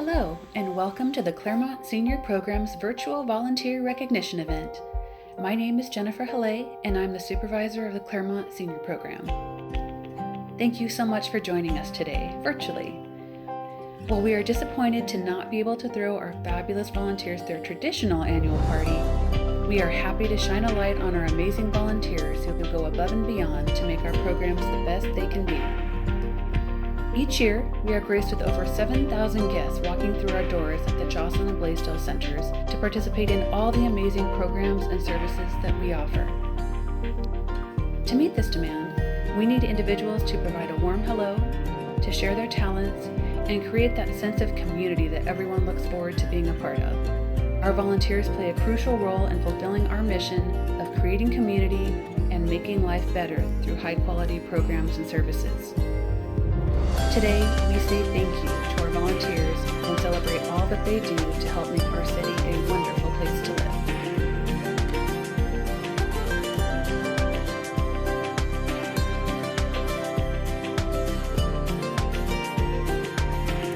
Hello, and welcome to the Claremont Senior Program's virtual volunteer recognition event. My name is Jennifer Halley, and I'm the supervisor of the Claremont Senior Program. Thank you so much for joining us today, virtually. While we are disappointed to not be able to throw our fabulous volunteers their traditional annual party, we are happy to shine a light on our amazing volunteers who go above and beyond to make our programs the best they can be. Each year, we are graced with over 7,000 guests walking through our doors at the Joslyn and Blaisdell centers to participate in all the amazing programs and services that we offer. To meet this demand, we need individuals to provide a warm hello, to share their talents, and create that sense of community that everyone looks forward to being a part of. Our volunteers play a crucial role in fulfilling our mission of creating community and making life better through high-quality programs and services. Today, we say thank you to our volunteers and celebrate all that they do to help make our city a wonderful place to live.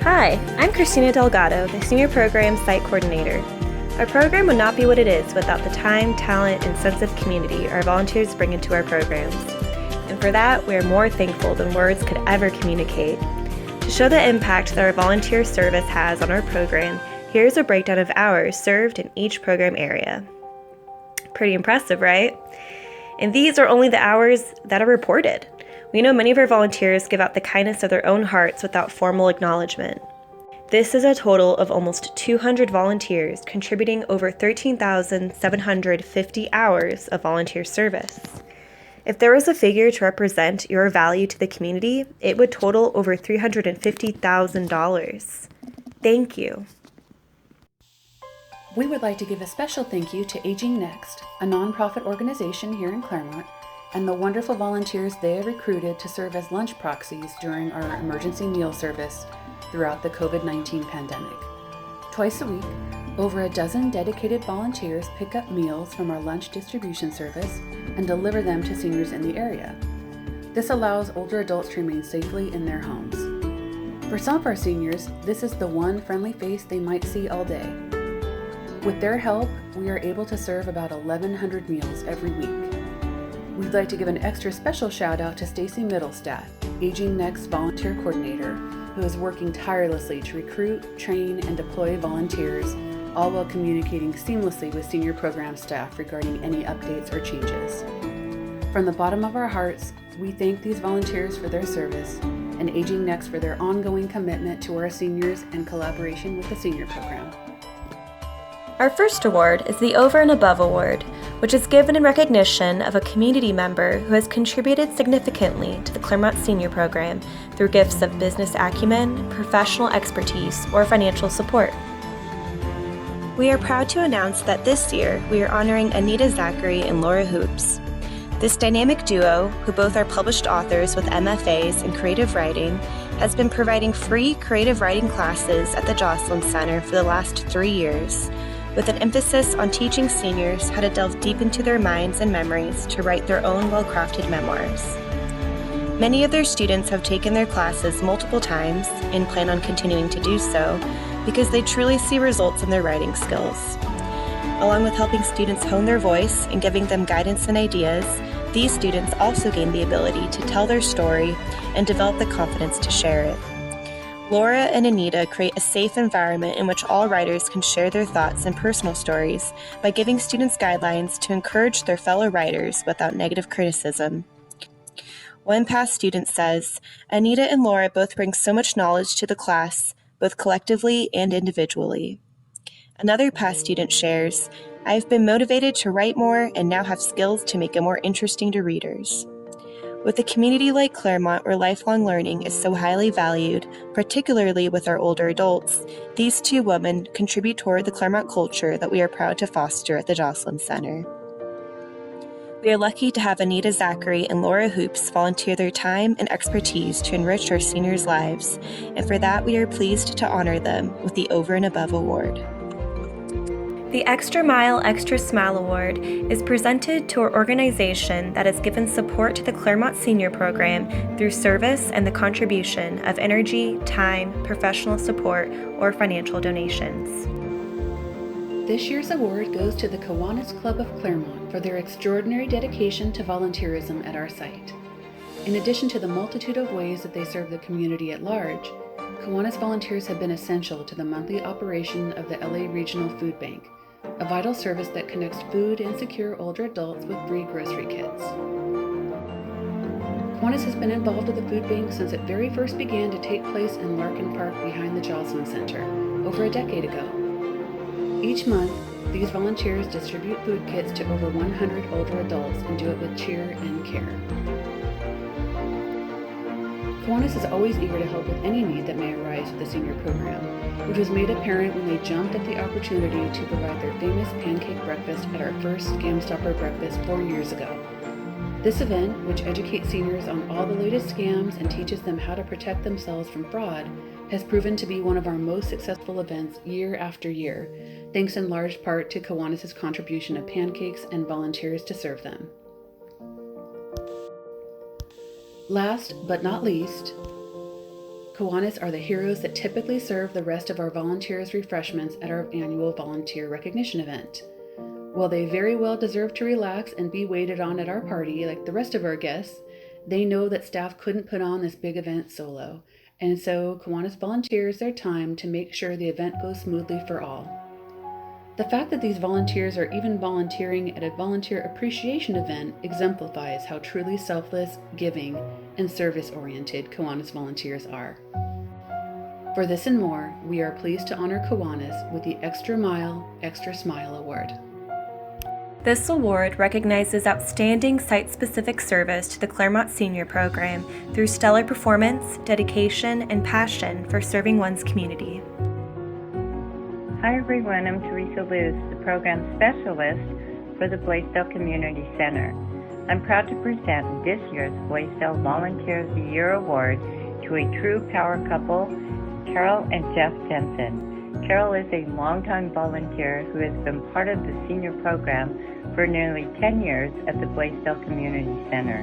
Hi, I'm Christina Delgado, the Senior Program Site Coordinator. Our program would not be what it is without the time, talent, and sense of community our volunteers bring into our programs. And for that, we are more thankful than words could ever communicate. To show the impact that our volunteer service has on our program, here's a breakdown of hours served in each program area. Pretty impressive, right? And these are only the hours that are reported. We know many of our volunteers give out the kindness of their own hearts without formal acknowledgement. This is a total of almost 200 volunteers contributing over 13,750 hours of volunteer service. If there was a figure to represent your value to the community, it would total over $350,000. Thank you. We would like to give a special thank you to Aging Next, a nonprofit organization here in Claremont, and the wonderful volunteers they have recruited to serve as lunch proxies during our emergency meal service throughout the COVID-19 pandemic. Twice a week, over a dozen dedicated volunteers pick up meals from our lunch distribution service and deliver them to seniors in the area. This allows older adults to remain safely in their homes. For some of our seniors, this is the one friendly face they might see all day. With their help, we are able to serve about 1,100 meals every week. We'd like to give an extra special shout out to Stacy Middlestadt, Aging Next Volunteer Coordinator, who is working tirelessly to recruit, train, and deploy volunteers, all while communicating seamlessly with senior program staff regarding any updates or changes. From the bottom of our hearts, we thank these volunteers for their service and Aging Next for their ongoing commitment to our seniors and collaboration with the senior program. Our first award is the Over and Above Award, which is given in recognition of a community member who has contributed significantly to the Claremont Senior Program through gifts of business acumen, professional expertise, or financial support. We are proud to announce that this year we are honoring Anita Zachary and Laura Hoops. This dynamic duo, who both are published authors with MFAs in creative writing, has been providing free creative writing classes at the Joslyn Center for the last 3 years, with an emphasis on teaching seniors how to delve deep into their minds and memories to write their own well-crafted memoirs. Many of their students have taken their classes multiple times and plan on continuing to do so because they truly see results in their writing skills. Along with helping students hone their voice and giving them guidance and ideas, these students also gain the ability to tell their story and develop the confidence to share it. Laura and Anita create a safe environment in which all writers can share their thoughts and personal stories by giving students guidelines to encourage their fellow writers without negative criticism. One past student says, "Anita and Laura both bring so much knowledge to the class, both collectively and individually." Another past student shares, "I've been motivated to write more and now have skills to make it more interesting to readers." With a community like Claremont where lifelong learning is so highly valued, particularly with our older adults, these two women contribute toward the Claremont culture that we are proud to foster at the Joslyn Center. We are lucky to have Anita Zachary and Laura Hoops volunteer their time and expertise to enrich our seniors' lives, and for that we are pleased to honor them with the Over and Above Award. The Extra Mile, Extra Smile Award is presented to an organization that has given support to the Claremont Senior Program through service and the contribution of energy, time, professional support, or financial donations. This year's award goes to the Kiwanis Club of Claremont for their extraordinary dedication to volunteerism at our site. In addition to the multitude of ways that they serve the community at large, Kiwanis volunteers have been essential to the monthly operation of the LA Regional Food Bank, a vital service that connects food insecure older adults with free grocery kits. Kiwanis has been involved with the food bank since it very first began to take place in Larkin Park behind the Joslyn Center, over a decade ago. Each month, these volunteers distribute food kits to over 100 older adults and do it with cheer and care. Kiwanis is always eager to help with any need that may arise with the senior program, which was made apparent when they jumped at the opportunity to provide their famous pancake breakfast at our first Scam Stopper breakfast 4 years ago. This event, which educates seniors on all the latest scams and teaches them how to protect themselves from fraud, has proven to be one of our most successful events year after year, thanks in large part to Kiwanis' contribution of pancakes and volunteers to serve them. Last but not least, Kiwanis are the heroes that typically serve the rest of our volunteers' refreshments at our annual volunteer recognition event. While they very well deserve to relax and be waited on at our party like the rest of our guests, they know that staff couldn't put on this big event solo, and so Kiwanis volunteers their time to make sure the event goes smoothly for all. The fact that these volunteers are even volunteering at a volunteer appreciation event exemplifies how truly selfless, giving, and service-oriented Kiwanis volunteers are. For this and more, we are pleased to honor Kiwanis with the Extra Mile, Extra Smile Award. This award recognizes outstanding site-specific service to the Claremont Senior Program through stellar performance, dedication, and passion for serving one's community. Hi everyone, I'm Teresa Luz, the Program Specialist for the Blaisdell Community Center. I'm proud to present this year's Blaisdell Volunteer of the Year Award to a true power couple, Carol and Jeff Jensen. Carol is a longtime volunteer who has been part of the senior program for nearly 10 years at the Blaisdell Community Center.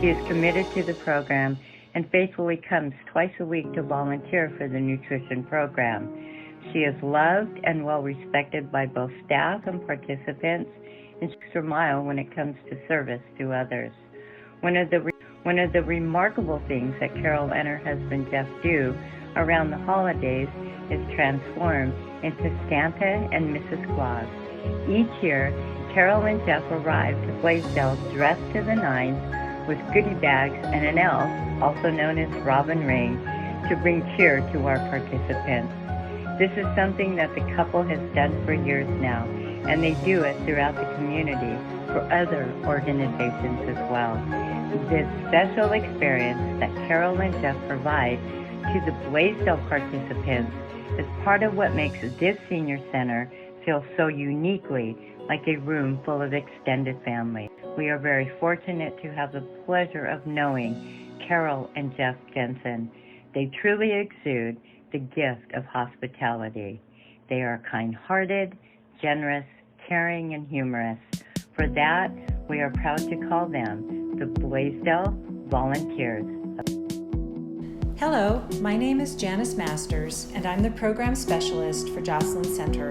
She is committed to the program and faithfully comes twice a week to volunteer for the nutrition program. She is loved and well respected by both staff and participants, and extra mile when it comes to service to others. One of the remarkable things that Carol and her husband Jeff do around the holidays is transform into Santa and Mrs. Claus. Each year, Carol and Jeff arrive to Blaisdell dressed to the nines with goodie bags and an elf, also known as Robin Ring, to bring cheer to our participants. This is something that the couple has done for years now, and they do it throughout the community for other organizations as well. This special experience that Carol and Jeff provide to the Blaisdell participants is part of what makes this senior center feel so uniquely like a room full of extended family. We are very fortunate to have the pleasure of knowing Carol and Jeff Jensen. They truly exude the gift of hospitality. They are kind-hearted, generous, caring, and humorous. For that, we are proud to call them the Blaisdell Volunteers. Hello, my name is Janice Masters, and I'm the Program Specialist for Joslyn Center.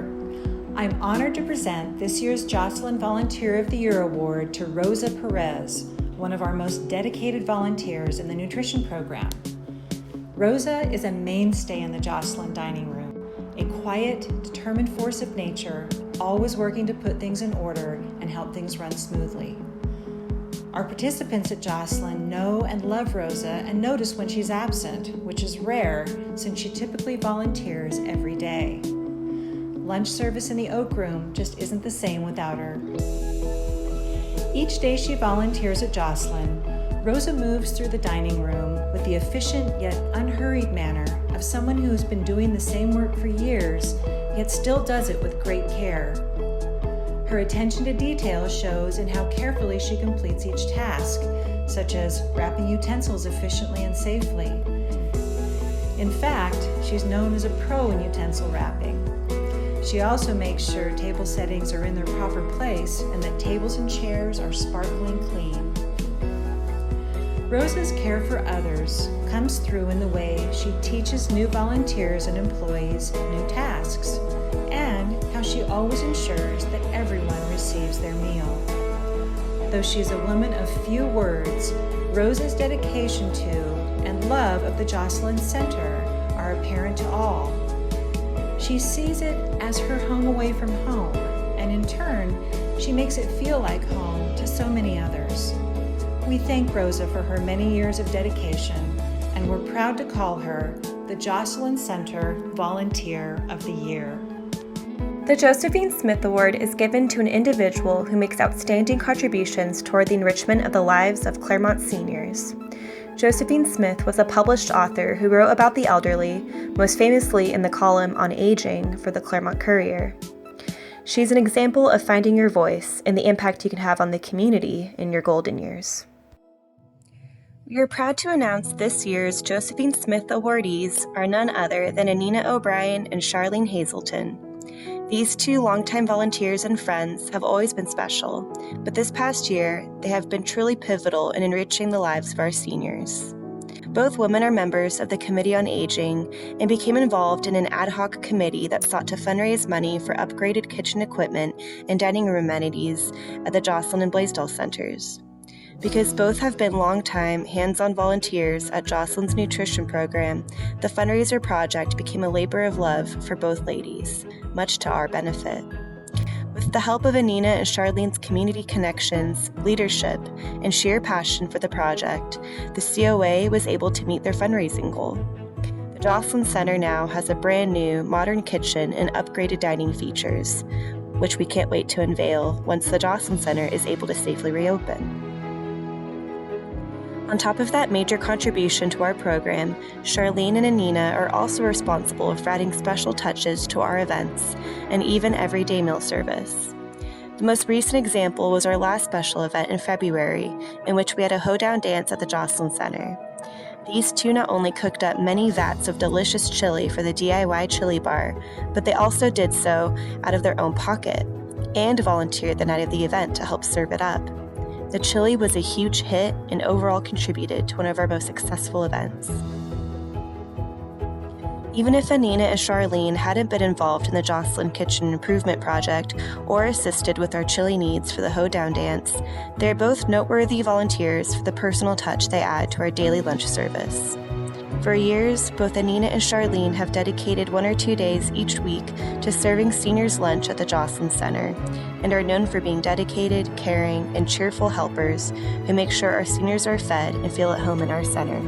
I'm honored to present this year's Joslyn Volunteer of the Year Award to Rosa Perez, one of our most dedicated volunteers in the nutrition program. Rosa is a mainstay in the Joslyn dining room, a quiet, determined force of nature, always working to put things in order and help things run smoothly. Our participants at Joslyn know and love Rosa and notice when she's absent, which is rare since she typically volunteers every day. Lunch service in the Oak Room just isn't the same without her. Each day she volunteers at Joslyn, Rosa moves through the dining room with the efficient yet unhurried manner of someone who has been doing the same work for years, yet still does it with great care. Her attention to detail shows in how carefully she completes each task, such as wrapping utensils efficiently and safely. In fact, she's known as a pro in utensil wrapping. She also makes sure table settings are in their proper place and that tables and chairs are sparkling clean. Rosa's care for others comes through in the way she teaches new volunteers and employees new tasks, and how she always ensures that everyone receives their meal. Though she's a woman of few words, Rosa's dedication to and love of the Joslyn Center are apparent to all. She sees it as her home away from home, and in turn, she makes it feel like home to so many others. We thank Rosa for her many years of dedication, and we're proud to call her the Joslyn Center Volunteer of the Year. The Josephine Smith Award is given to an individual who makes outstanding contributions toward the enrichment of the lives of Claremont seniors. Josephine Smith was a published author who wrote about the elderly, most famously in the column on aging for the Claremont Courier. She's an example of finding your voice and the impact you can have on the community in your golden years. We are proud to announce this year's Josephine Smith awardees are none other than Anina O'Brien and Charlene Hazelton. These two longtime volunteers and friends have always been special, but this past year, they have been truly pivotal in enriching the lives of our seniors. Both women are members of the Committee on Aging and became involved in an ad hoc committee that sought to fundraise money for upgraded kitchen equipment and dining room amenities at the Joslyn and Blaisdell centers. Because both have been longtime hands-on volunteers at Joslyn's nutrition program, the fundraiser project became a labor of love for both ladies, much to our benefit. With the help of Anina and Charlene's community connections, leadership, and sheer passion for the project, the COA was able to meet their fundraising goal. The Joslyn Center now has a brand new, modern kitchen and upgraded dining features, which we can't wait to unveil once the Joslyn Center is able to safely reopen. On top of that major contribution to our program, Charlene and Anina are also responsible for adding special touches to our events and even everyday meal service. The most recent example was our last special event in February, in which we had a hoedown dance at the Joslyn Center. These two not only cooked up many vats of delicious chili for the DIY chili bar, but they also did so out of their own pocket and volunteered the night of the event to help serve it up. The chili was a huge hit and overall contributed to one of our most successful events. Even if Anina and Charlene hadn't been involved in the Joslyn Kitchen Improvement Project or assisted with our chili needs for the hoedown dance, they're both noteworthy volunteers for the personal touch they add to our daily lunch service. For years, both Anina and Charlene have dedicated 1 or 2 days each week to serving seniors lunch at the Joslyn Center, and are known for being dedicated, caring, and cheerful helpers who make sure our seniors are fed and feel at home in our center.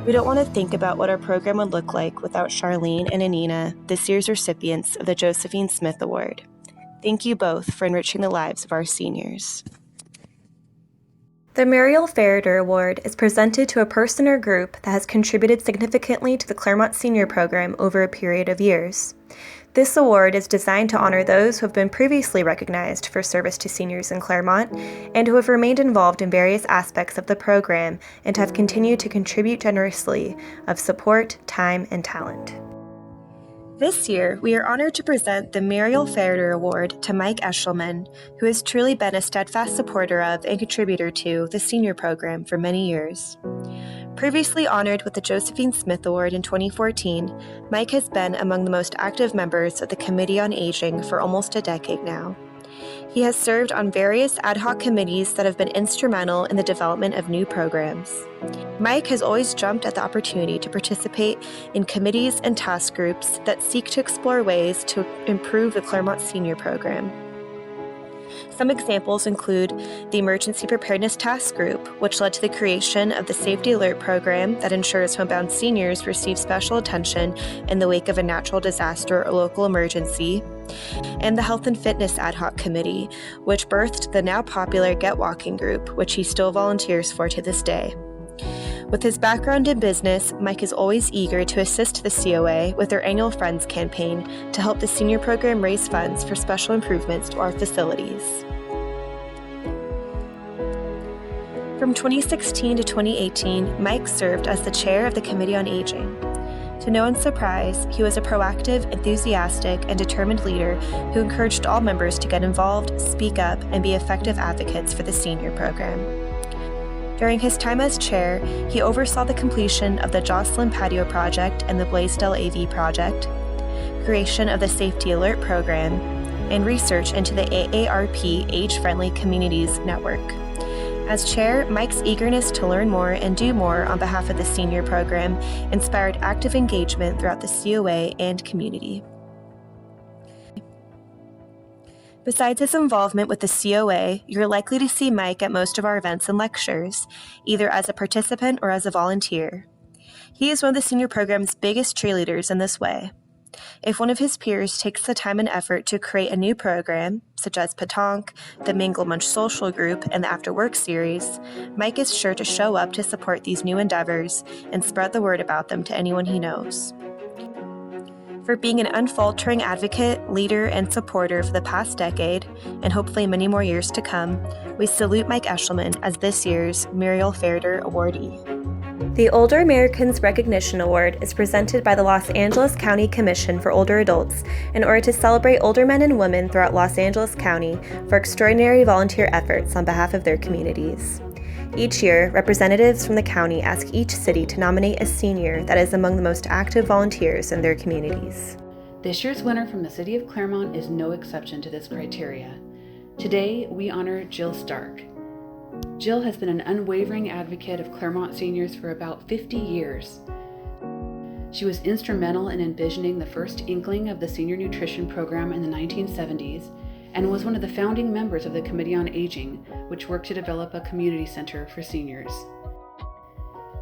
We don't want to think about what our program would look like without Charlene and Anina, this year's recipients of the Josephine Smith Award. Thank you both for enriching the lives of our seniors. The Muriel Ferrer Award is presented to a person or group that has contributed significantly to the Claremont Senior Program over a period of years. This award is designed to honor those who have been previously recognized for service to seniors in Claremont and who have remained involved in various aspects of the program and have continued to contribute generously of support, time, and talent. This year, we are honored to present the Muriel Ferrer Award to Mike Eshelman, who has truly been a steadfast supporter of and contributor to the senior program for many years. Previously honored with the Josephine Smith Award in 2014, Mike has been among the most active members of the Committee on Aging for almost a decade now. He has served on various ad hoc committees that have been instrumental in the development of new programs. Mike has always jumped at the opportunity to participate in committees and task groups that seek to explore ways to improve the Claremont Senior Program. Some examples include the Emergency Preparedness Task Group, which led to the creation of the Safety Alert Program that ensures homebound seniors receive special attention in the wake of a natural disaster or local emergency, and the Health and Fitness Ad Hoc Committee, which birthed the now popular Get Walking Group, which he still volunteers for to this day. With his background in business, Mike is always eager to assist the COA with their annual Friends campaign to help the senior program raise funds for special improvements to our facilities. From 2016 to 2018, Mike served as the chair of the Committee on Aging. To To no one's surprise, he was a proactive, enthusiastic, and determined leader who encouraged all members to get involved, speak up, and be effective advocates for the senior program. During his time as chair, he oversaw the completion of the Joslyn Patio Project and the Blaisdell AV Project, creation of the Safety Alert Program, and research into the AARP Age-Friendly Communities Network. As chair, Mike's eagerness to learn more and do more on behalf of the senior program inspired active engagement throughout the COA and community. Besides his involvement with the COA, you're likely to see Mike at most of our events and lectures, either as a participant or as a volunteer. He is one of the senior program's biggest cheerleaders in this way. If one of his peers takes the time and effort to create a new program, such as Petanque, the Mingle Munch Social Group, and the After Work series, Mike is sure to show up to support these new endeavors and spread the word about them to anyone he knows. For being an unfaltering advocate, leader, and supporter for the past decade, and hopefully many more years to come, we salute Mike Eshelman as this year's Muriel Ferrer awardee. The Older Americans Recognition Award is presented by the Los Angeles County Commission for Older Adults in order to celebrate older men and women throughout Los Angeles County for extraordinary volunteer efforts on behalf of their communities. Each year, representatives from the county ask each city to nominate a senior that is among the most active volunteers in their communities. This year's winner from the city of Claremont is no exception to this criteria. Today, we honor Jill Stark. Jill has been an unwavering advocate of Claremont seniors for about 50 years. She was instrumental in envisioning the first inkling of the senior nutrition program in the 1970s and was one of the founding members of the Committee on Aging, which worked to develop a community center for seniors.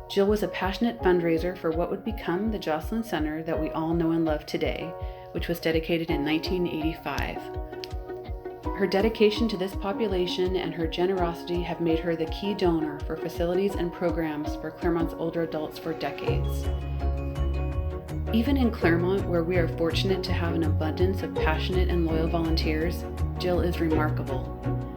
Jill was a passionate fundraiser for what would become the Joslyn Center that we all know and love today, which was dedicated in 1985. Her dedication to this population and her generosity have made her the key donor for facilities and programs for Claremont's older adults for decades. Even in Claremont, where we are fortunate to have an abundance of passionate and loyal volunteers, Jill is remarkable.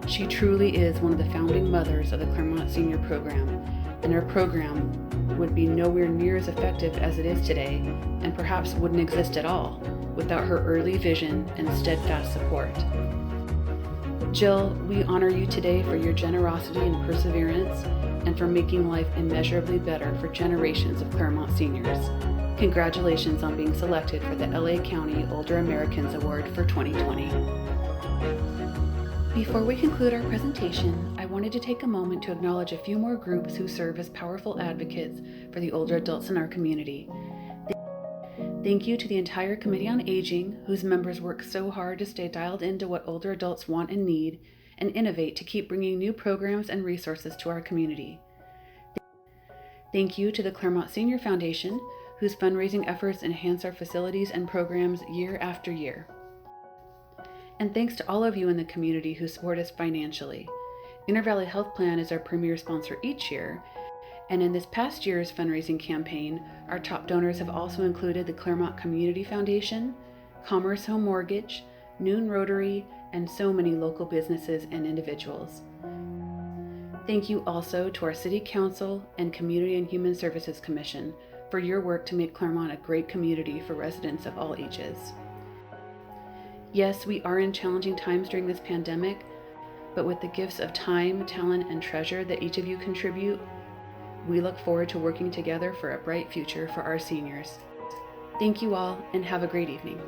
She truly is one of the founding mothers of the Claremont Senior Program, and her program would be nowhere near as effective as it is today, and perhaps wouldn't exist at all, without her early vision and steadfast support. Jill, we honor you today for your generosity and perseverance, and for making life immeasurably better for generations of Claremont seniors. Congratulations on being selected for the LA County Older Americans Award for 2020. Before we conclude our presentation, I wanted to take a moment to acknowledge a few more groups who serve as powerful advocates for the older adults in our community. Thank you to the entire Committee on Aging, whose members work so hard to stay dialed into what older adults want and need, and innovate to keep bringing new programs and resources to our community. Thank you to the Claremont Senior Foundation, whose fundraising efforts enhance our facilities and programs year after year. And thanks to all of you in the community who support us financially. Intervalley Health Plan is our premier sponsor each year, and in this past year's fundraising campaign, our top donors have also included the Claremont Community Foundation, Commerce Home Mortgage, Noon Rotary, and so many local businesses and individuals. Thank you also to our City Council and Community and Human Services Commission for your work to make Claremont a great community for residents of all ages. Yes, we are in challenging times during this pandemic, but with the gifts of time, talent, and treasure that each of you contribute, we look forward to working together for a bright future for our seniors. Thank you all, and have a great evening.